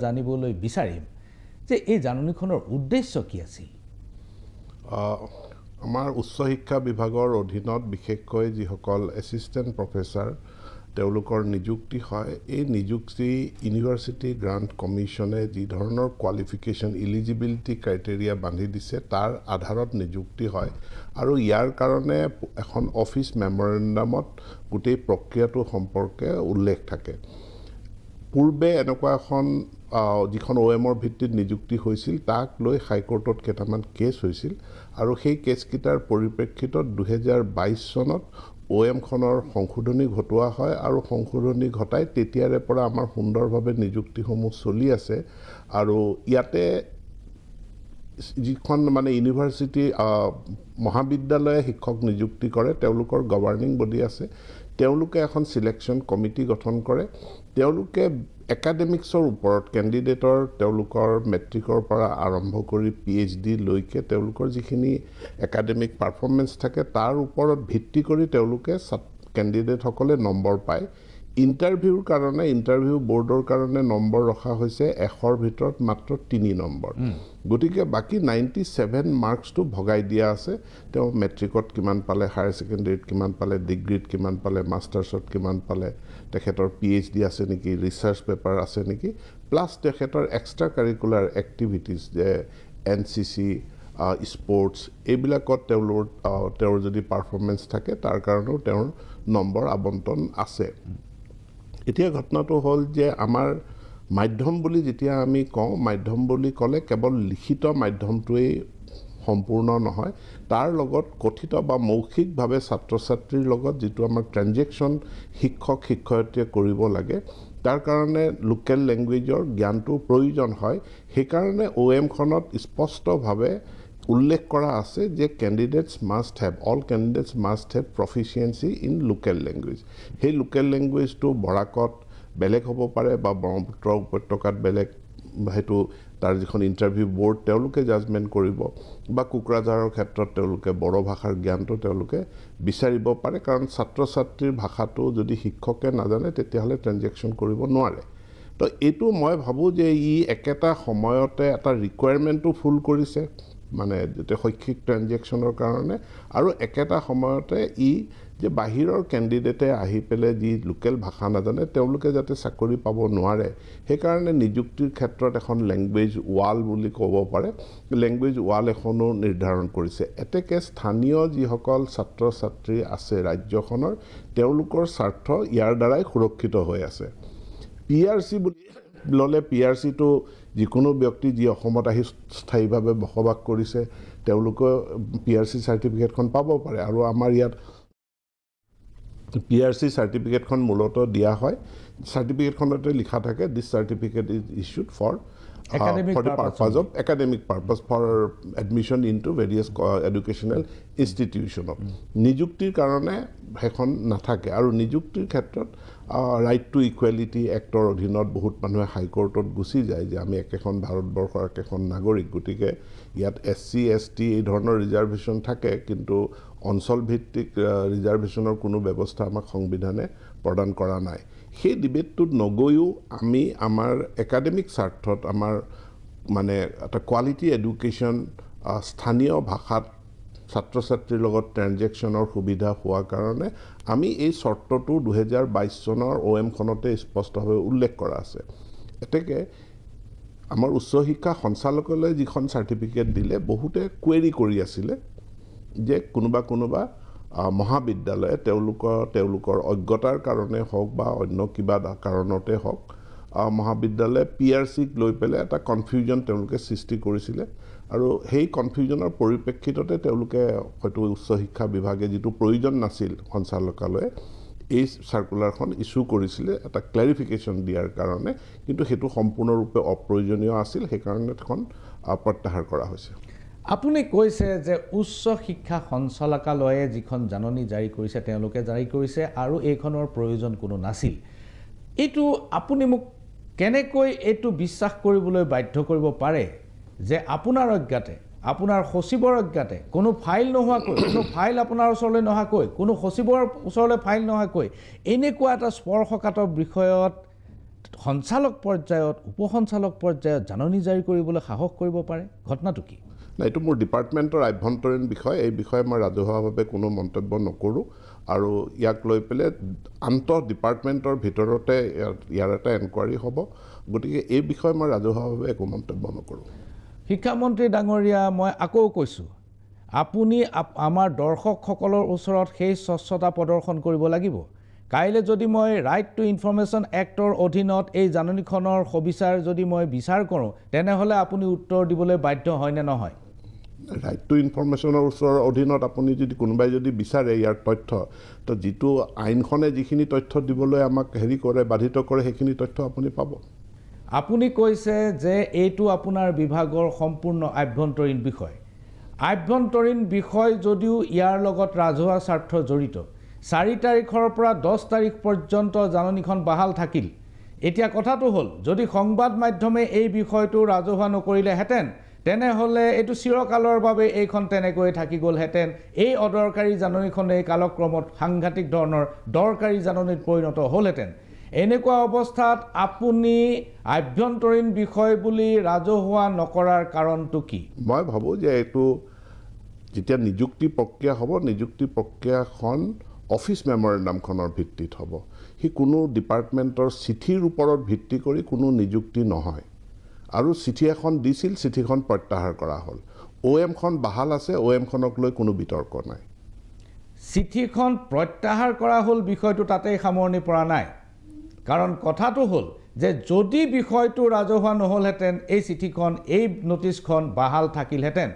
জানিবলৈ বিচাৰিম যে এই জাননীখনৰ উদ্দেশ্য কি আছিল আমাৰ উচ্চ শিক্ষা বিভাগৰ অধীনত বিশেষকৈ যিসকল এছিষ্টেণ্ট প্ৰফেচাৰ তেওঁলোকৰ নিযুক্তি হয় এই নিযুক্তি ইউনিভাৰ্চিটি গ্ৰাণ্ট কমিশ্যনে যি ধৰণৰ কোৱালিফিকেশ্যন ইলিজিবিলিটি ক্ৰাইটেৰিয়া বান্ধি দিছে তাৰ আধাৰত নিযুক্তি হয় আৰু ইয়াৰ কাৰণে এখন অফিচ মেমৰেণ্ডামত গোটেই প্ৰক্ৰিয়াটো সম্পৰ্কে উল্লেখ থাকে পূৰ্বে এনেকুৱা এখন যিখন OMৰ ভিত্তিত নিযুক্তি হৈছিল তাক লৈ হাইকোৰ্টত কেইটামান কেছ হৈছিল আৰু সেই কেছকেইটাৰ পৰিপ্ৰেক্ষিতত 2022 চনত OMখনৰ সংশোধনী ঘটোৱা হয় আৰু সংশোধনী ঘটাই তেতিয়াৰে পৰা আমাৰ সুন্দৰভাৱে নিযুক্তিসমূহ চলি আছে আৰু ইয়াতে যিখন মানে ইউনিভাৰ্চিটি মহাবিদ্যালয়ে শিক্ষক নিযুক্তি কৰে তেওঁলোকৰ গভৰ্নিং বডি আছে তেওঁলোকে এখন সিলেকশ্যন কমিটি গঠন কৰে তেওঁলোকে একাডেমিক্সৰ ওপৰত কেণ্ডিডেটৰ তেওঁলোকৰ মেট্ৰিকৰ পৰা আৰম্ভ কৰি PhD লৈকে তেওঁলোকৰ যিখিনি একাডেমিক পাৰফৰ্মেন্স থাকে তাৰ ওপৰত ভিত্তি কৰি তেওঁলোকে কেণ্ডিডেটসকলে নম্বৰ পায় ইণ্টাৰভিউৰ কাৰণে ইণ্টাৰভিউ বোৰ্ডৰ কাৰণে নম্বৰ ৰখা হৈছে 100ৰ ভিতৰত মাত্ৰ 3 নম্বৰ গতিকে বাকি 97 মাৰ্কসটো ভগাই দিয়া আছে তেওঁ মেট্ৰিকত কিমান পালে হায়াৰ সেকেন্ডাৰীত কিমান পালে ডিগ্ৰীত কিমান পালে মাষ্টাৰ্ছত কিমান পালে তেখেতৰ PhD আছে নেকি ৰিসাৰ্চ পেপাৰ আছে নেকি প্লাস তেখেতৰ এক্সট্ৰা কাৰিকুলাৰ এক্টিভিটিজ যে NCC স্পৰ্টছ এইবিলাকত তেওঁৰ যদি পাৰফৰ্মেন্স থাকে তাৰ কাৰণেও তেওঁৰ নম্বৰ আবণ্টন আছে এতিয়া ঘটনাটো হ'ল যে আমাৰ মাধ্যম বুলি যেতিয়া আমি কওঁ মাধ্যম বুলি ক'লে কেৱল লিখিত মাধ্যমটোৱেই সম্পূৰ্ণ নহয় তাৰ লগত কথিত বা মৌখিকভাৱে ছাত্ৰ ছাত্ৰীৰ লগত যেটো আমাৰ ট্ৰানজেকচন শিক্ষক শিক্ষয়িত্ৰীয়ে কৰিব লাগে তাৰ কাৰণে লোকেল ল্যাঙ্গুৱেজৰ জ্ঞানটো প্ৰয়োজন হয় সেই কাৰণে OM খনত স্পষ্টভাৱে উল্লেখ কৰা আছে যে all candidates must have proficiency in local language সেই লোকেল ল্যাঙ্গুৱেজটো বৰাকত বেলেগ হ'ব পাৰে বা ব্ৰহ্মপুত্ৰ উপত্যকাত বেলেগ হেতু তাৰ যিখন ইন্টাৰভিউ বোৰ্ড তেওঁলোকে জাজমেন্ট কৰিব বা কুকৰাঝাৰৰ ক্ষেত্ৰত তেওঁলোকে বড় ভাষাৰ জ্ঞানটো তেওঁলোকে বিচাৰিব পাৰে কাৰণ ছাত্ৰ ছাত্ৰীৰ ভাষাটো যদি শিক্ষকে নাজানে তেতিয়াহলে ট্ৰানজেকচন কৰিব নোৱাৰে তো এটো মই ভাবো যে ই একেটা সময়তে এটা ৰিকোয়াৰমেন্টটো ফুল কৰিছে মানে যেতে শৈক্ষিক ট্ৰানজেকচনৰ কাৰণে আৰু একেটা সময়তে ই যে বাহিৰৰ ক্যান্ডিডেটে আহি পেলে যি লোকেল ভাষা নাজানে তেওঁলোকে যাতে চাকৰি পাব নোৱাৰে সেই কাৰণে নিযুক্তিৰ ক্ষেত্ৰত এখন ল্যাঙ্গুৱেজ ওয়াল বুলি ক'ব পাৰে ল্যাঙ্গুৱেজ ওয়াল এখনো নিৰ্ধাৰণ কৰিছে এতেকে স্থানীয় যিসকল ছাত্ৰ ছাত্ৰী আছে ৰাজ্যখনৰ তেওঁলোকৰ স্বাৰ্থ ইয়াৰ দ্বাৰাই সুৰক্ষিত হৈ আছে PRC বুলি ললে PRC তো যিকোনো ব্যক্তি যি অসমত আহি স্থায়ীভাৱে বসবাস কৰিছে তেওঁলোকে PRC সাৰ্টিফিকেটখন পাব পাৰে আৰু আমাৰ ইয়াত PRC সাৰ্টিফিকেটখন মূলত দিয়া হয় সাৰ্টিফিকেটখনতে লিখা থাকে this certificate is issued for academic purpose for admission into various educational institution নিযুক্তিৰ কাৰণে হেখন নাথাকে আৰু নিযুক্তিৰ ক্ষেত্ৰত ৰাইট টু ইকুৱেলিটি এক্টৰ অধীনত বহুত মানুহে হাইকোৰ্টত গুছি যায় যে আমি একেখন ভাৰতবৰ্ষৰ একেখন নাগৰিক গতিকে ইয়াত SC ST এই ধৰণৰ ৰিজাৰ্ভেশন থাকে কিন্তু অঞ্চল ভিত্তিক ৰিজাৰ্ভেশনৰ কোনো ব্যৱস্থা আমাক সংবিধানে প্ৰদান কৰা নাই সেই ডিবেটটোত নগৈও আমি আমাৰ একাডেমিক স্বাৰ্থত আমাৰ মানে এটা কোৱালিটি এডুকেশ্যন স্থানীয় ভাষাত ছাত্ৰ ছাত্ৰীৰ লগত ট্ৰানজেকচনৰ সুবিধা হোৱা কাৰণে আমি এই চৰ্তটো 2022 চনৰ OM খনতে স্পষ্টভাৱে উল্লেখ কৰা আছে এতেকে আমাৰ উচ্চ শিক্ষা সঞ্চালকালয়ে যিখন সাৰ্টিফিকেট দিলে বহুতে কোৱেৰি কৰি আছিল যে কোনোবা মহাবিদ্যালয়ে তেওঁলোকৰ অজ্ঞতাৰ কাৰণে হওক বা অন্য কিবা কাৰণতে হওক মহাবিদ্যালয়ে PRC লৈ পেলে এটা কনফিউজন তেওঁলোকে সৃষ্টি কৰিছিল আৰু সেই কনফিউজনৰ পৰিপ্ৰেক্ষিততে তেওঁলোকে হয়তো উচ্চ শিক্ষা বিভাগে যেটো প্ৰয়োজন নাছিল সঞ্চালকালয়ে এই সাৰ্কুলাৰখন ইস্যু কৰিছিল এটা ক্লাৰিফিকেশন দিয়াৰ কাৰণে কিন্তু হেতু সম্পূৰ্ণৰূপে অপ্ৰয়োজনীয় আছিল সেই কাৰণে এখন প্ৰত্যাহাৰ কৰা হৈছে আপুনি কৈছে যে উচ্চ শিক্ষা সঞ্চালকালয়ে যিখন জাননী জাৰি কৰিছে তেওঁলোকে জাৰি কৰিছে আৰু এইখনৰ প্ৰয়োজন কোনো নাছিল এটো আপুনি মোক কেনেকৈ এটো বিশ্বাস কৰিবলৈ বাধ্য কৰিব পাৰে যে আপোনাৰ অজ্ঞাতে আপোনাৰ সচিবৰ অজ্ঞাতে কোনো ফাইল নোহোৱাকৈ কোনো ফাইল আপোনাৰ ওচৰলৈ নহাকৈ কোনো সচিবৰ ওচৰলৈ ফাইল নহাকৈ এনেকুৱা এটা স্পৰ্শকাতৰ বিষয়ত সঞ্চালক পৰ্যায়ত উপসঞ্চালক পৰ্যায়ত জাননী জাৰি কৰিবলৈ সাহস কৰিব পাৰে ঘটনাটো কি না এইটো মোৰ ডিপাৰ্টমেণ্টৰ আভ্যন্তৰীণ বিষয় এই বিষয়ে মই ৰাজহুৱাভাৱে কোনো মন্তব্য নকৰোঁ আৰু ইয়াক লৈ পেলাই আন্তঃ ডিপাৰ্টমেণ্টৰ ভিতৰতে ইয়াৰ এটা এনকুৱাৰী হ'ব গতিকে এই বিষয়ে মই ৰাজহুৱাভাৱে একো মন্তব্য নকৰোঁ শিক্ষামন্ত্ৰী ডাঙৰীয়া মই আকৌ কৈছোঁ আপুনি আমাৰ দৰ্শকসকলৰ ওচৰত সেই স্বচ্ছতা প্ৰদৰ্শন কৰিব লাগিব কাইলৈ যদি মই ৰাইট টু ইনফৰমেশ্যন এক্টৰ অধীনত এই জাননীখনৰ সবিচাৰ যদি মই বিচাৰ কৰোঁ তেনেহ'লে আপুনি উত্তৰ দিবলৈ বাধ্য হয়নে নহয় ৰাইট টু ইনফৰমেশ্যনৰ ওচৰৰ অধীনত আপুনি যদি কোনোবাই যদি বিচাৰে ইয়াৰ তথ্য তো যিটো আইনখনে যিখিনি তথ্য দিবলৈ আমাক কৰে বাধিত কৰে সেইখিনি তথ্য আপুনি পাব আপুনি কৈছে যে এইটো আপোনাৰ বিভাগৰ সম্পূৰ্ণ আভ্যন্তৰীণ বিষয় আভ্যন্তৰীণ বিষয় যদিও ইয়াৰ লগত ৰাজহুৱা স্বাৰ্থ জড়িত 4 তাৰিখৰ পৰা 10 তাৰিখ পৰ্যন্ত জাননীখন বাহাল থাকিল এতিয়া কথাটো হ'ল যদি সংবাদ মাধ্যমে এই বিষয়টো ৰাজহুৱা নকৰিলেহেঁতেন তেনেহ'লে এইটো চিৰকালৰ বাবে এইখন তেনেকৈ থাকি গ'লহেঁতেন এই অদৰকাৰী জাননীখন এই কালক্ৰমত সাংঘাতিক ধৰণৰ দৰকাৰী জাননীত পৰিণত হ'লহেঁতেন এনেকুৱা অৱস্থাত আপুনি আভ্যন্তৰীণ বিষয় বুলি ৰাজহুৱা নকৰাৰ কাৰণটো কি মই ভাবোঁ যে এইটো যেতিয়া নিযুক্তি প্ৰক্ৰিয়া হ'ব নিযুক্তি প্ৰক্ৰিয়াখন অফিচ মেমৰেণ্ডামখনৰ ভিত্তিত হ'ব সি কোনো ডিপাৰ্টমেণ্টৰ চিঠিৰ ওপৰত ভিত্তি কৰি কোনো নিযুক্তি নহয় আৰু চিঠি এখন দিছিল চিঠিখন প্ৰত্যাহাৰ কৰা হ'ল OM খন বাহাল আছে OM খনক লৈ কোনো বিতৰ্ক নাই চিঠিখন প্ৰত্যাহাৰ কৰা হ'ল বিষয়টো তাতেই সামৰণি পৰা নাই কাৰণ কথাটো হ'ল যে যদি বিষয়টো ৰাজহুৱা নহ'লহেঁতেন এই চিঠিখন এই নটিছখন বাহাল থাকিলহেঁতেন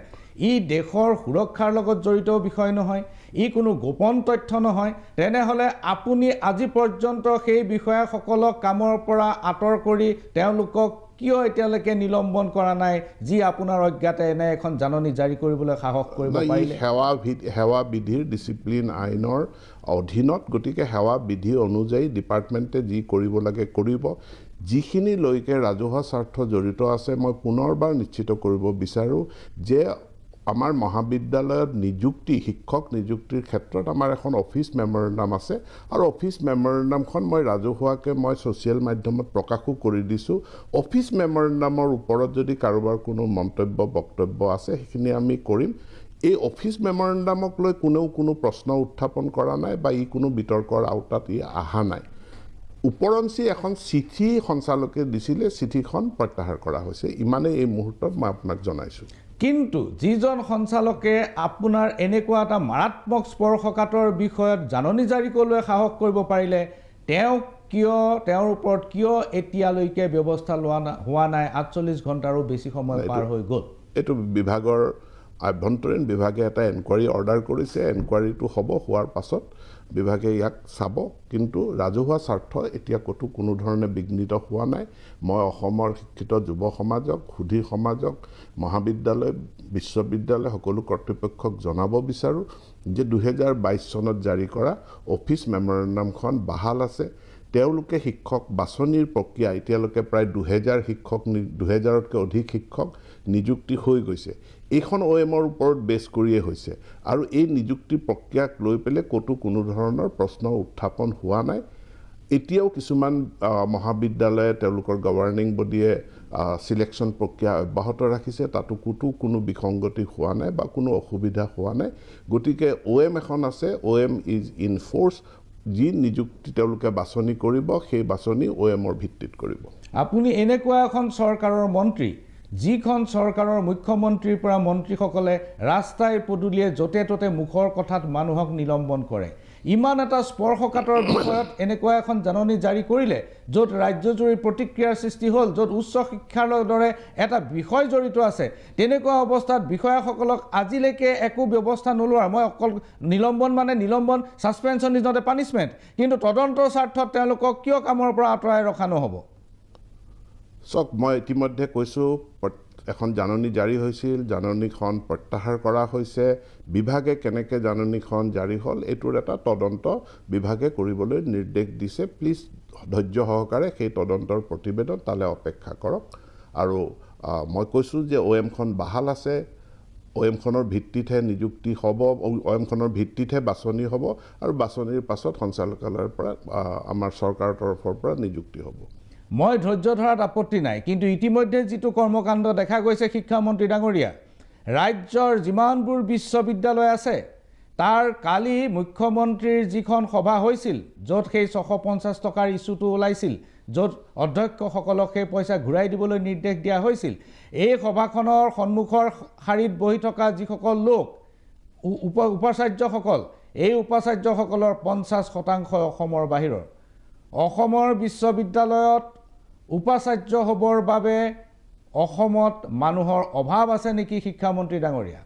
ই দেশৰ সুৰক্ষাৰ লগত জড়িত বিষয় নহয় ই কোনো গোপন তথ্য নহয় তেনেহ'লে আপুনি আজি পৰ্যন্ত সেই বিষয়াসকলক কামৰ পৰা আঁতৰ কৰি তেওঁলোকক কিয় এতিয়ালৈকে নিলম্বন কৰা নাই যি আপোনাৰ অজ্ঞাতে এনে এখন জাননী জাৰি কৰিবলৈ সাহস কৰিব পাৰিলে সেৱা বিধিৰ ডিচিপ্লিন আইনৰ অধীনত গতিকে সেৱা বিধি অনুযায়ী ডিপাৰ্টমেণ্টে যি কৰিব লাগে কৰিব যিখিনি লৈকে ৰাজহুৱা স্বাৰ্থ জড়িত আছে মই পুনৰবাৰ নিশ্চিত কৰিব বিচাৰোঁ যে আমাৰ মহাবিদ্যালয়ত নিযুক্তি শিক্ষক নিযুক্তিৰ ক্ষেত্ৰত আমাৰ এখন অফিচ মেমৰেণ্ডাম আছে আৰু অফিচ মেমৰেণ্ডামখন মই ৰাজহুৱাকৈ মই ছ'চিয়েল মাধ্যমত প্ৰকাশো কৰি দিছোঁ অফিচ মেমৰেণ্ডামৰ ওপৰত যদি কাৰোবাৰ কোনো মন্তব্য বক্তব্য আছে সেইখিনি আমি কৰিম এই অফিচ মেমৰেণ্ডামক লৈ কোনেও কোনো প্ৰশ্ন উত্থাপন কৰা নাই বা ই কোনো বিতৰ্কৰ আওতাত ই অহা নাই উপৰঞ্চি এখন চিঠি সঞ্চালকে দিছিলে চিঠিখন প্ৰত্যাহাৰ কৰা হৈছে ইমানেই এই মুহূৰ্তত মই আপোনাক জনাইছোঁ কিন্তু যিজন সঞ্চালকে আপোনাৰ এনেকুৱা এটা মাৰাত্মক স্পৰ্শকাতৰ বিষয়ত জাননী জাৰি কৰিবলৈ সাহস কৰিব পাৰিলে তেওঁৰ ওপৰত কিয় এতিয়ালৈকে ব্যৱস্থা হোৱা নাই 48 ঘণ্টাৰো বেছি সময় পাৰ হৈ গ'ল এইটো বিভাগৰ আভ্যন্তৰীণ বিভাগে এটা এনকুৱাৰী অৰ্ডাৰ কৰিছে এনকুৱাৰীটো হ'ব হোৱাৰ পাছত বিভাগে ইয়াক চাব কিন্তু ৰাজহুৱা স্বাৰ্থ এতিয়া ক'তো কোনো ধৰণে বিঘ্নিত হোৱা নাই মই অসমৰ শিক্ষিত যুৱ সমাজক সুধী সমাজক মহাবিদ্যালয় বিশ্ববিদ্যালয় সকলো কৰ্তৃপক্ষক জনাব বিচাৰোঁ যে 2022 চনত জাৰি কৰা অফিচ মেমৰেণ্ডামখন বাহাল আছে তেওঁলোকে শিক্ষক বাছনিৰ প্ৰক্ৰিয়া এতিয়ালৈকে প্ৰায় 2000 শিক্ষক 2000তকৈ অধিক শিক্ষক নিযুক্তি হৈ গৈছে এইখন OM-ৰ ওপৰত বেছ কৰিয়ে হৈছে আৰু এই নিযুক্তি প্ৰক্ৰিয়াক লৈ পেলাই ক'তো কোনো ধৰণৰ প্ৰশ্ন উত্থাপন হোৱা নাই এতিয়াও কিছুমান মহাবিদ্যালয়ে তেওঁলোকৰ গভৰ্ণিং বডিয়ে সিলেকশ্যন প্ৰক্ৰিয়া অব্যাহত ৰাখিছে তাতো ক'তো কোনো বিসংগতি হোৱা নাই বা কোনো অসুবিধা হোৱা নাই গতিকে OM এখন আছে OM ইজ ইন ফ'ৰ্চ যি নিযুক্তি তেওঁলোকে বাছনি কৰিব সেই বাছনি OM-ৰ ভিত্তিত কৰিব আপুনি এনেকুৱা এখন চৰকাৰৰ মন্ত্ৰী যিখন চৰকাৰৰ মুখ্যমন্ত্ৰীৰ পৰা মন্ত্ৰীসকলে ৰাস্তাই পদূলিয়ে য'তে ত'তে মুখৰ কথাত মানুহক নিলম্বন কৰে ইমান এটা স্পৰ্শকাতৰ বিষয়ত এনেকুৱা এখন জাননী জাৰি কৰিলে য'ত ৰাজ্যজুৰি প্ৰতিক্ৰিয়াৰ সৃষ্টি হ'ল য'ত উচ্চ শিক্ষাৰ দৰে এটা বিষয় জড়িত আছে তেনেকুৱা অৱস্থাত বিষয়াসকলক আজিলৈকে একো ব্যৱস্থা নোলোৱাৰ মই অকল নিলম্বন মানে নিলম্বন suspension is not a punishment কিন্তু তদন্তৰ স্বাৰ্থত তেওঁলোকক কিয় কামৰ পৰা আঁতৰাই ৰখা নহ'ব চাওক মই ইতিমধ্যে কৈছোঁ এখন জাননী জাৰি হৈছিল জাননীখন প্ৰত্যাহাৰ কৰা হৈছে বিভাগে কেনেকৈ জাননীখন জাৰি হ'ল এইটোৰ এটা তদন্ত বিভাগে কৰিবলৈ নিৰ্দেশ দিছে প্লিজ ধৈৰ্য সহকাৰে সেই তদন্তৰ প্ৰতিবেদন তালৈ অপেক্ষা কৰক আৰু মই কৈছোঁ যে OM-খন বাহাল আছে OM-খনৰ ভিত্তিতহে নিযুক্তি হ'ব OM-খনৰ ভিত্তিতহে বাছনি হ'ব আৰু বাছনিৰ পাছত সঞ্চালকালয়ৰ পৰা আমাৰ চৰকাৰৰ তৰফৰ পৰা নিযুক্তি হ'ব মই ধৈৰ্য ধৰাত আপত্তি নাই, কিন্তু ইতিমধ্যে যিটো কৰ্মকাণ্ড দেখা গৈছে শিক্ষামন্ত্ৰী ডাঙৰীয়া, ৰাজ্যৰ যিমানবোৰ বিশ্ববিদ্যালয় আছে তাৰ কালি মুখ্যমন্ত্ৰীৰ যিখন সভা হৈছিল, য'ত সেই 650 টকাৰ ইছ্যুটো ওলাইছিল, য'ত অধ্যক্ষসকলক সেই পইচা ঘূৰাই দিবলৈ নিৰ্দেশ দিয়া হৈছিল, এই সভাখনৰ সন্মুখৰ শাৰীত বহি থকা যিসকল লোক উপাচাৰ্যসকল, এই উপাচাৰ্যসকলৰ 50% অসমৰ বাহিৰৰ। অসমৰ বিশ্ববিদ্যালয়ত উপাচাৰ্য হ'বৰ বাবে অসমত মানুহৰ অভাৱ আছে নেকি শিক্ষামন্ত্ৰী ডাঙৰীয়া?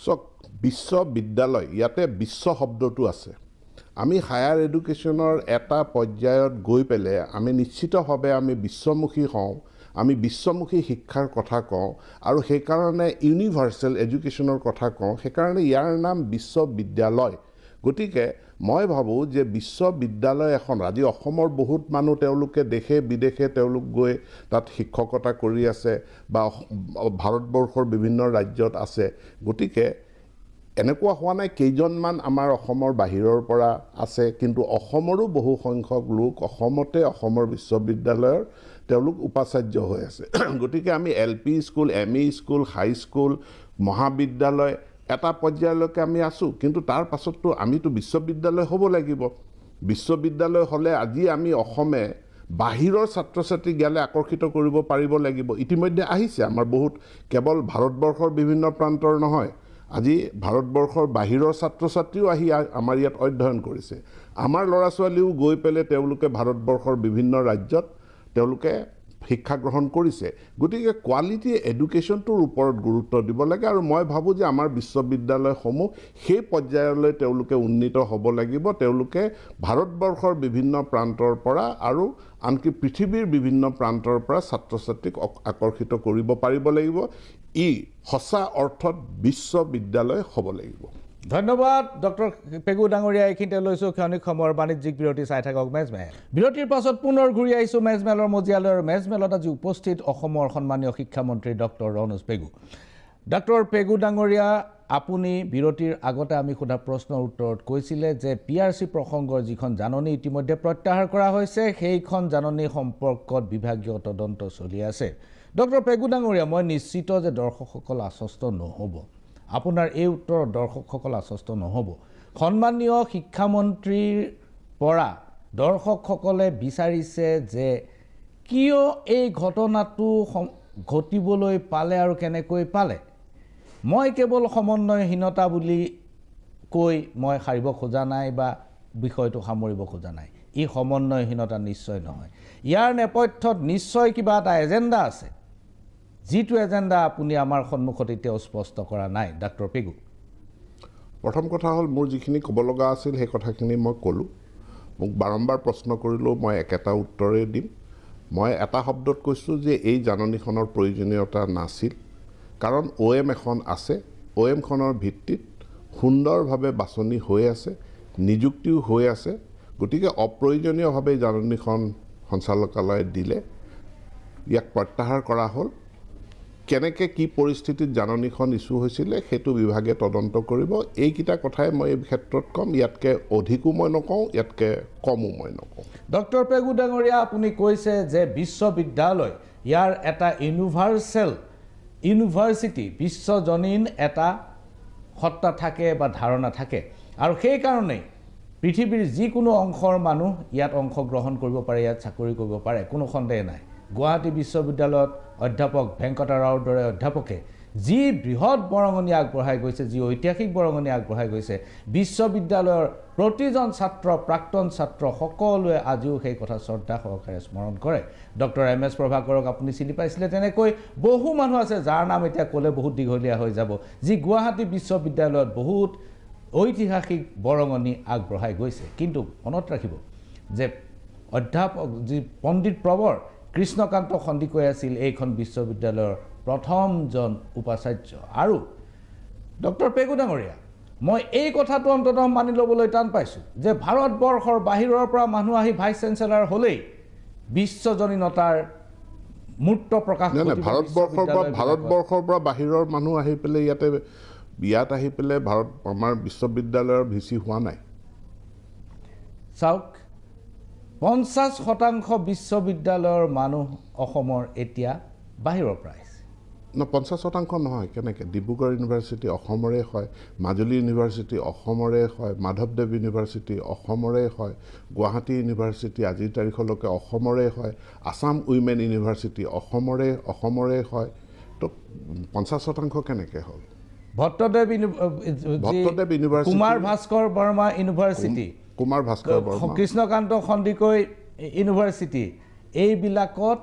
চক বিশ্ববিদ্যালয়, ইয়াতে বিশ্ব শব্দটো আছে। আমি হায়াৰ এডুকেশ্যনৰ এটা পৰ্যায়ত গৈ পেলাই আমি নিশ্চিতভাৱে আমি বিশ্বমুখী হওঁ, আমি বিশ্বমুখী শিক্ষাৰ কথা কওঁ, আৰু সেইকাৰণে ইউনিভাৰ্চেল এডুকেশ্যনৰ কথা কওঁ, সেইকাৰণে ইয়াৰ নাম বিশ্ববিদ্যালয়। গতিকে মই ভাবোঁ যে বিশ্ববিদ্যালয় এখন, আজি অসমৰ বহুত মানুহ তেওঁলোকে দেশে বিদেশে তেওঁলোক গৈ তাত শিক্ষকতা কৰি আছে বা ভাৰতবৰ্ষৰ বিভিন্ন ৰাজ্যত আছে। গতিকে এনেকুৱা হোৱা নাই কেইজনমান আমাৰ অসমৰ বাহিৰৰ পৰা আছে, কিন্তু অসমৰো বহু সংখ্যক লোক অসমতে অসমৰ বিশ্ববিদ্যালয়ৰ তেওঁলোক উপাচাৰ্য হৈ আছে। গতিকে আমি LP school, ME school, high school, মহাবিদ্যালয় এটা পৰ্যায়লৈকে আমি আছোঁ, কিন্তু তাৰ পাছততো আমিতো বিশ্ববিদ্যালয় হ'ব লাগিব। বিশ্ববিদ্যালয় হ'লে আজি আমি অসমে বাহিৰৰ ছাত্ৰ ছাত্ৰীক ইয়ালৈ আকৰ্ষিত কৰিব পাৰিব লাগিব। ইতিমধ্যে আহিছে আমাৰ বহুত, কেৱল ভাৰতবৰ্ষৰ বিভিন্ন প্ৰান্তৰ নহয়, আজি ভাৰতবৰ্ষৰ বাহিৰৰ ছাত্ৰ ছাত্ৰীও আহি আমাৰ ইয়াত অধ্যয়ন কৰিছে। আমাৰ ল'ৰা ছোৱালীও গৈ পেলাই তেওঁলোকে ভাৰতবৰ্ষৰ বিভিন্ন ৰাজ্যত তেওঁলোকে শিক্ষা গ্ৰহণ কৰিছে। গতিকে কোৱালিটি এডুকেশ্যনটোৰ ওপৰত গুৰুত্ব দিব লাগে, আৰু মই ভাবোঁ যে আমাৰ বিশ্ববিদ্যালয়সমূহ সেই পৰ্যায়লৈ তেওঁলোকে উন্নীত হ'ব লাগিব। তেওঁলোকে ভাৰতবৰ্ষৰ বিভিন্ন প্ৰান্তৰ পৰা আৰু আনকি পৃথিৱীৰ বিভিন্ন প্ৰান্তৰ পৰা ছাত্ৰ ছাত্ৰীক আকৰ্ষিত কৰিব পাৰিব লাগিব। ই সঁচা অৰ্থত বিশ্ববিদ্যালয় হ'ব লাগিব। ধন্যবাদ ডক্টৰ পেগু ডাঙৰীয়া। এইখিনিতে লৈছোঁ ক্ষণিক সময়ৰ বাণিজ্যিক বিৰতি। চাই থাকক মেজমেল। বিৰতিৰ পাছত পুনৰ ঘূৰি আহিছোঁ মেজমেলৰ মজিয়ালৈ। মেজমেলত আজি উপস্থিত অসমৰ সন্মানীয় শিক্ষামন্ত্ৰী ডক্টৰ ৰণোজ পেগু। ডক্টৰ পেগু ডাঙৰীয়া, আপুনি বিৰতিৰ আগতে আমি সোধা প্ৰশ্নৰ উত্তৰত কৈছিলে যে PRC প্ৰসংগৰ যিখন জাননী ইতিমধ্যে প্ৰত্যাহাৰ কৰা হৈছে, সেইখন জাননী সম্পৰ্কত বিভাগীয় তদন্ত চলি আছে। ডক্টৰ পেগু ডাঙৰীয়া, মই নিশ্চিত যে দৰ্শকসকল আশ্বস্ত নহ'ব, আপোনাৰ এই উত্তৰত দৰ্শকসকল আশ্বস্ত নহ'ব। সন্মানীয় শিক্ষামন্ত্ৰীৰ পৰা দৰ্শকসকলে বিচাৰিছে যে কিয় এই ঘটনাটো ঘটিবলৈ পালে আৰু কেনেকৈ পালে। মই কেৱল সমন্বয়হীনতা বুলি কৈ মই সাৰিব খোজা নাই বা বিষয়টো সামৰিব খোজা নাই। ই সমন্বয়হীনতা নিশ্চয় নহয়। ইয়াৰ নেপথ্যত নিশ্চয় কিবা এটা এজেণ্ডা আছে, যিটো এজেণ্ডা আপুনি আমাৰ সন্মুখত এতিয়াও স্পষ্ট কৰা নাই। ডক্টৰ পেগু, প্ৰথম কথা হ'ল, মোৰ যিখিনি ক'ব লগা আছিল সেই কথাখিনি মই ক'লোঁ। মোক বাৰম্বাৰ প্ৰশ্ন কৰিলেও মই একেটা উত্তৰেই দিম। মই এটা শব্দত কৈছোঁ যে এই জাননীখনৰ প্ৰয়োজনীয়তা নাছিল, কাৰণ OM এখন আছে, OMখনৰ ভিত্তিত সুন্দৰভাৱে বাছনি হৈ আছে, নিযুক্তিও হৈ আছে। গতিকে অপ্ৰয়োজনীয়ভাৱে জাননীখন সঞ্চালকালয়ে দিলে, ইয়াক প্ৰত্যাহাৰ কৰা হ'ল। কেনেকৈ কি পৰিস্থিতিত জাননীখন ইছ্যু হৈছিলে সেইটো বিভাগে তদন্ত কৰিব। এইকেইটা কথাই মই এই ক্ষেত্ৰত ক'ম। ইয়াতকৈ অধিকো মই নকওঁ, ইয়াতকৈ কমো মই নকওঁ। ডক্টৰ পেগু ডাঙৰীয়া, আপুনি কৈছে যে বিশ্ববিদ্যালয় ইয়াৰ এটা ইউনিভাৰ্চিটি, বিশ্বজনীন এটা সত্তা থাকে বা ধাৰণা থাকে, আৰু সেইকাৰণেই পৃথিৱীৰ যিকোনো অংশৰ মানুহ ইয়াত অংশগ্ৰহণ কৰিব পাৰে, ইয়াত চাকৰি কৰিব পাৰে, কোনো সন্দেহ নাই। গুৱাহাটী বিশ্ববিদ্যালয়ত অধ্যাপক ভেংকটা ৰাওৰ দৰে অধ্যাপকে যি বৃহৎ বৰঙণি আগবঢ়াই গৈছে, যি ঐতিহাসিক বৰঙণি আগবঢ়াই গৈছে, বিশ্ববিদ্যালয়ৰ প্ৰতিজন ছাত্ৰ, প্ৰাক্তন ছাত্ৰ সকলোৱে আজিও সেই কথা শ্ৰদ্ধা সহকাৰে স্মৰণ কৰে। ডক্টৰ MS প্ৰভাকৰক আপুনি চিনি পাইছিলে, তেনেকৈ বহু মানুহ আছে যাৰ নাম এতিয়া ক'লে বহুত দীঘলীয়া হৈ যাব, যি গুৱাহাটী বিশ্ববিদ্যালয়ত বহুত ঐতিহাসিক বৰঙণি আগবঢ়াই গৈছে। কিন্তু মনত ৰাখিব যে অধ্যাপক যি পণ্ডিত প্ৰবৰ কৃষ্ণকান্ত সন্দিকৈ আছিল এইখন বিশ্ববিদ্যালয়ৰ প্ৰথমজন উপাচাৰ্য। আৰু ডক্টৰ পেগু ডাঙৰীয়া, মই এই কথাটো অন্ততঃ মানি ল'বলৈ টান পাইছোঁ যে ভাৰতবৰ্ষৰ বাহিৰৰ পৰা মানুহ আহি ভাইচ চেঞ্চেলাৰ হ'লেই বিশ্বজনীনতাৰ মূৰ্ত প্ৰকাশ নাই। ভাৰতবৰ্ষৰ পৰা বাহিৰৰ মানুহ আহি পেলাই ইয়াত আহি পেলাই আমাৰ বিশ্ববিদ্যালয়ৰ VC হোৱা নাই। চাওক, 50% বিশ্ববিদ্যালয়ৰ মানুহ অসমৰ এতিয়া বাহিৰৰ পৰা আহিছে 50% নহয় কেনেকৈ ডিব্ৰুগড় ইউনিভাৰ্চিটি অসমৰে হয় মাজুলী ইউনিভাৰ্চিটি অসমৰে হয় মাধৱদেৱ ইউনিভাৰ্চিটি অসমৰে হয় গুৱাহাটী ইউনিভাৰ্চিটি আজিৰ তাৰিখলৈকে অসমৰে হয় আসাম উইমেন ইউনিভাৰ্চিটি অসমৰে হয় তো 50% কেনেকৈ হ'ল Bhattadev university Kumar Bhaskar Varma university Krishnakanta Handiqui university এইবিলাকত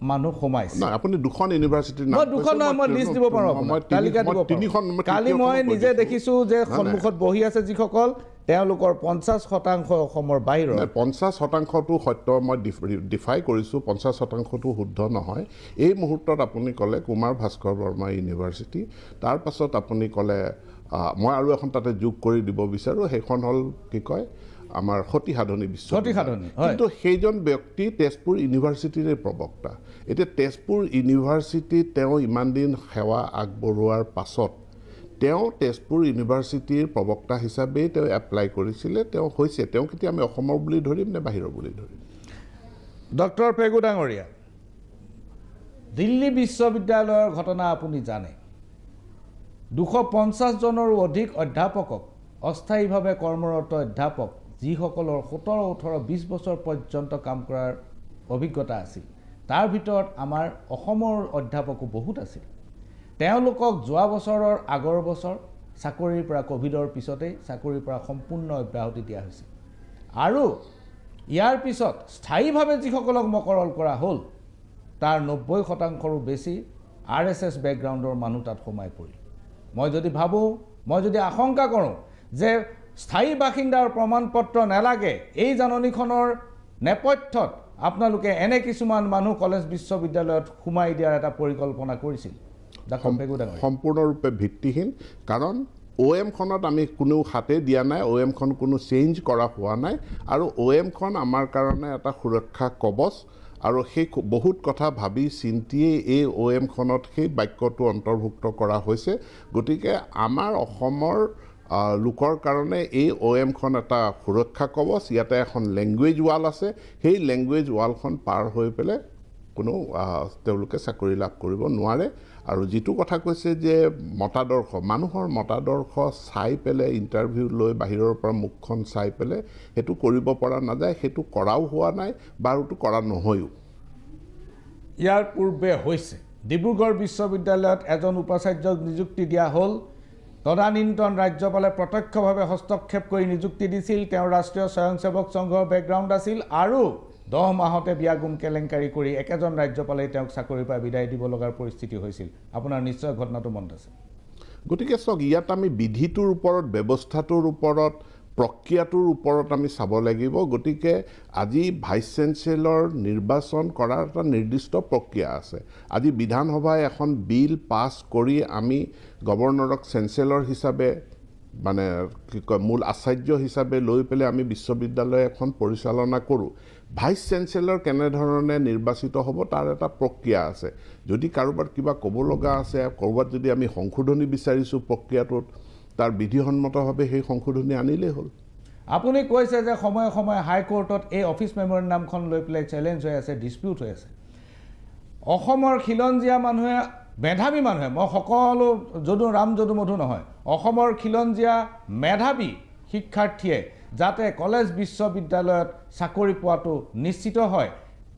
মানুহ সোমাইছে না আপুনি দুখন ইউনিভাৰ্চিটিৰ নাম দুখন নহয় মই লিষ্ট দিব পাৰোঁ তালিকা দিব পাৰোঁ কালি মই নিজে দেখিছোঁ যে সন্মুখত বহি আছে যিসকল তেওঁলোকৰ 50% অসমৰ বাহিৰৰ 50%টো সত্য মই ডিফাই কৰিছোঁ 50%টো শুদ্ধ নহয় এই মুহূৰ্তত আপুনি ক'লে কুমাৰ ভাস্কৰ বৰ্মা ইউনিভাৰ্চিটি তাৰ পাছত আপুনি ক'লে মই আৰু এখন তাতে যোগ কৰি দিব বিচাৰোঁ সেইখন হ'ল কি কয় আমাৰ সতিসাধনী বিশ্ববিদ্যালয় কিন্তু সেইজন ব্যক্তি তেজপুৰ ইউনিভাৰ্চিটিৰে প্ৰবক্তা এতিয়া তেজপুৰ ইউনিভাৰ্চিটিত তেওঁ ইমান দিন সেৱা আগবঢ়োৱাৰ পাছত তেওঁ তেজপুৰ ইউনিভাৰ্চিটিৰ প্ৰবক্তা হিচাপেই তেওঁ এপ্লাই কৰিছিলে তেওঁ হৈছে তেওঁ কেতিয়া আমি অসমৰ বুলি ধৰিম নে বাহিৰৰ বুলি ধৰিম ডক্টৰ পেগু ডাঙৰীয়া দিল্লী বিশ্ববিদ্যালয়ৰ ঘটনা আপুনি জানে 250 জনৰো অধিক অধ্যাপকক অস্থায়ীভাৱে কৰ্মৰত অধ্যাপক যিসকলৰ 17-18-20 বছৰ পৰ্যন্ত কাম কৰাৰ অভিজ্ঞতা আছিল তাৰ ভিতৰত আমাৰ অসমৰ অধ্যাপকো বহুত আছিল তেওঁলোকক যোৱা বছৰৰ আগৰ বছৰ চাকৰিৰ পৰা কোভিডৰ পিছতেই চাকৰিৰ পৰা সম্পূৰ্ণ অব্যাহতি দিয়া হৈছিল আৰু ইয়াৰ পিছত স্থায়ীভাৱে যিসকলক মকৰল কৰা হ'ল তাৰ 90%ৰো বেছি RSS বেকগ্ৰাউণ্ডৰ মানুহ তাত সোমাই পৰিল মই যদি ভাবোঁ মই যদি আশংকা কৰোঁ যে স্থায়ী বাসিন্দাৰ প্ৰমাণপত্ৰ নালাগে এই জাননীখনৰ নেপথ্যত আপোনালোকে এনে কিছুমান মানুহ কলেজ বিশ্ববিদ্যালয়ত সোমাই দিয়াৰ এটা পৰিকল্পনা কৰিছিল সম্পূৰ্ণৰূপে ভিত্তিহীন কাৰণ OM-খনত আমি কোনো হাতে দিয়া নাই OM-খন কোনো চেঞ্জ কৰা হোৱা নাই আৰু OM-খন আমাৰ কাৰণে এটা সুৰক্ষা কবচ আৰু সেই বহুত কথা ভাবি চিন্তিয়ে এই OM-খনত সেই বাক্যটো অন্তৰ্ভুক্ত কৰা হৈছে গতিকে আমাৰ অসমৰ লোকৰ কাৰণে এই OM-খন এটা সুৰক্ষা কবচ ইয়াতে এখন লেংগুৱেজ ৱাল আছে সেই লেংগুৱেজ ৱালখন পাৰ হৈ পেলাই কোনো তেওঁলোকে চাকৰি লাভ কৰিব নোৱাৰে আৰু যিটো কথা কৈছে যে মতাদৰ্শ মানুহৰ মতাদৰ্শ চাই পেলাই ইণ্টাৰভিউ লৈ বাহিৰৰ পৰা মুখখন চাই পেলাই সেইটো কৰিব পৰা নাযায় সেইটো কৰাও হোৱা নাই বাৰুটো কৰা নহয়ও ইয়াৰ পূৰ্বে হৈছে ডিব্ৰুগড় বিশ্ববিদ্যালয়ত এজন উপাচাৰ্যক নিযুক্তি দিয়া হ'ল তদানীন্তন ৰাজ্যপালে প্ৰত্যক্ষভাৱে হস্তক্ষেপ কৰি নিযুক্তি দিছিল তেওঁ ৰাষ্ট্ৰীয় স্বয়ংসেৱক সংঘৰ বেকগ্ৰাউণ্ড আছিল আৰু 10 মাহতে বিয়াগুম কেলেংকাৰী কৰি একেজন ৰাজ্যপালে তেওঁক চাকৰিৰ পৰা বিদায় দিব লগাৰ পৰিস্থিতি হৈছিল আপোনাৰ নিশ্চয় ঘটনাটো মনত আছে গতিকে চাওক ইয়াত আমি বিধিটোৰ ওপৰত ব্যৱস্থাটোৰ ওপৰত প্ৰক্ৰিয়াটোৰ ওপৰত আমি চাব লাগিব গতিকে আজি ভাইচ চেঞ্চেলৰ নিৰ্বাচন কৰাৰ এটা নিৰ্দিষ্ট প্ৰক্ৰিয়া আছে আজি বিধানসভাই এখন বিল পাছ কৰি আমি গভৰ্ণৰক চেঞ্চেলৰ হিচাপে মানে কি কয় মূল আচাৰ্য হিচাপে লৈ পেলাই আমি বিশ্ববিদ্যালয় এখন পৰিচালনা কৰোঁ ভাইচ চেঞ্চেলৰ কেনেধৰণে নিৰ্বাচিত হ'ব তাৰ এটা প্ৰক্ৰিয়া আছে যদি কাৰোবাৰ কিবা ক'ব লগা আছে ক'ৰবাত যদি আমি সংশোধনী বিচাৰিছোঁ প্ৰক্ৰিয়াটোত তাৰ বিধিসন্মতভাৱে সেই সংশোধনী আনিলেই হ'ল আপুনি কৈছে যে সময়ে সময়ে হাইকোৰ্টত এই অফিচ মেমৰেণ্ডামখন লৈ পেলাই চেলেঞ্জ হৈ আছে ডিসপিউট হৈ আছে অসমৰ খিলঞ্জীয়া মানুহে মেধাৱী মানুহে মই সকলো যদু মধু নহয় অসমৰ খিলঞ্জীয়া মেধাৱী শিক্ষাৰ্থীয়ে যাতে কলেজ বিশ্ববিদ্যালয়ত চাকৰি পোৱাটো নিশ্চিত হয়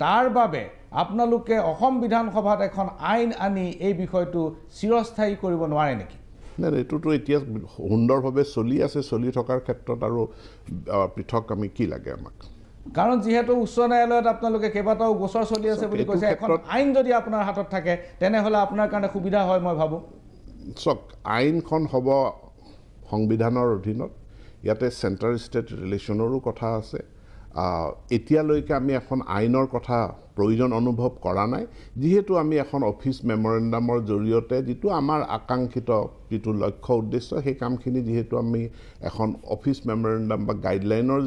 তাৰ বাবে আপোনালোকে অসম বিধানসভাত এখন আইন আনি এই বিষয়টো চিৰস্থায়ী কৰিব নোৱাৰে নেকি না এইটোতো এতিয়া সুন্দৰভাৱে চলি আছে চলি থকাৰ ক্ষেত্ৰত আৰু পৃথক আমি কি লাগে আমাক কাৰণ যেহেতু উচ্চ ন্যায়ালয়ত আপোনালোকে কেইবাটাও গোচৰ চলি আছে বুলি কৈছে এখন আইন যদি আপোনাৰ হাতত থাকে তেনেহ'লে আপোনাৰ কাৰণে সুবিধা হয় মই ভাবোঁ চক আইনখন হ'ব সংবিধানৰ অধীনত ইয়াতে চেণ্টাৰ ষ্টেট ৰিলেশ্যনৰো কথা আছে এতিয়ালৈকে আমি এখন আইনৰ কথা প্ৰয়োজন অনুভৱ কৰা নাই যেহেতু আমি এখন অফিচ মেমৰেণ্ডামৰ জৰিয়তে যিটো আমাৰ আকাংক্ষিত যিটো লক্ষ্য উদ্দেশ্য সেই কামখিনি যেহেতু আমি এখন অফিচ মেমৰেণ্ডাম বা গাইডলাইনৰ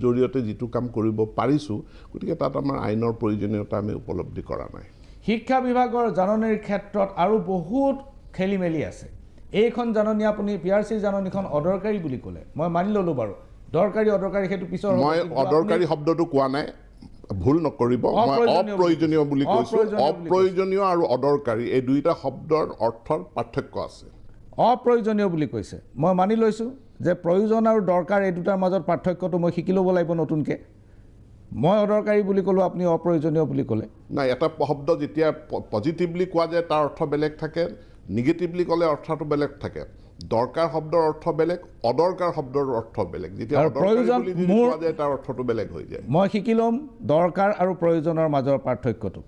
জৰিয়তে যিটো কাম কৰিব পাৰিছোঁ গতিকে তাত আমাৰ আইনৰ প্ৰয়োজনীয়তা আমি উপলব্ধি কৰা নাই শিক্ষা বিভাগৰ জাননীৰ ক্ষেত্ৰত আৰু বহুত খেলি মেলি আছে এইখন জাননী আপুনি PRC জাননীখন অদৰকাৰী বুলি ক'লে মই মানি ল'লোঁ বাৰু দৰকাৰী অদৰকাৰী সেইটো পিছৰ হ'ব, মই কিন্তু অদৰকাৰী শব্দটো কোৱা নাই, ভুল নকৰিব, মই অপ্ৰয়োজনীয় বুলি কৈছোঁ। অপ্ৰয়োজনীয় আৰু অদৰকাৰী এই দুইটা শব্দৰ অৰ্থৰ পাৰ্থক্য আছে। অপ্ৰয়োজনীয় বুলি কৈছে, মই মানি লৈছোঁ যে প্ৰয়োজন আৰু দৰকাৰ এই দুটাৰ মাজত পাৰ্থক্যটো মই শিকি ল'ব লাগিব নতুনকৈ। মই অদৰকাৰী বুলি ক'লোঁ, আপুনি অপ্ৰয়োজনীয় বুলি ক'লে। নাই, এটা শব্দ যেতিয়া পজিটিভলি কোৱা যায় তাৰ অৰ্থ বেলেগ থাকে, নিগেটিভলি ক'লে অৰ্থটো বেলেগ থাকে। দৰকাৰ শব্দৰ অৰ্থ বেলেগ, অদৰকাৰ শব্দৰ অৰ্থ বেলেগ। যেতিয়া প্ৰয়োজন কোৱা যায় তাৰ অৰ্থটো বেলেগ হৈ যায়। মই শিকি ল'ম দৰকাৰ আৰু প্ৰয়োজনৰ মাজৰ পাৰ্থক্যটো।